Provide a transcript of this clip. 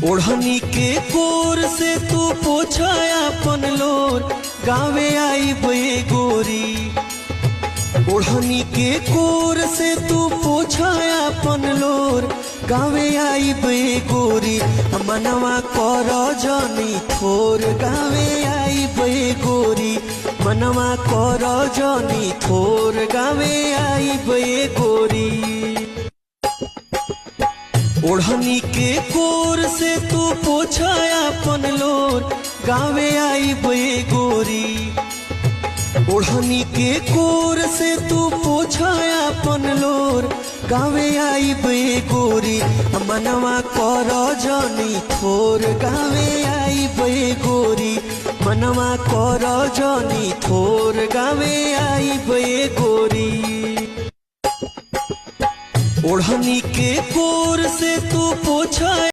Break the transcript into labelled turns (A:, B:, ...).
A: ओढ़नी के कोर से तू पोछा अपन लोर गावे आई बे गोरी। ओढ़नी के कोर से तू पोछा अपन लोर गावे आई बे गोरी। मनवा कर जनी थोर गावे आई बे गोरी। मनवा कर जनी थोर गावे आई बे गोरी। ओढ़नी के कोर से तू पोछा अपन लोर गावे आई बे गोरी। ओढ़नी के कोर से तू पोछा अपन लोर गावे आई बे गोरी। मनवा कर जनी थोर गावे आई बे गोरी। मनवा कर जनी थोर गावे आई बे गोरी। ओढ़नी के कोर से तू पोछा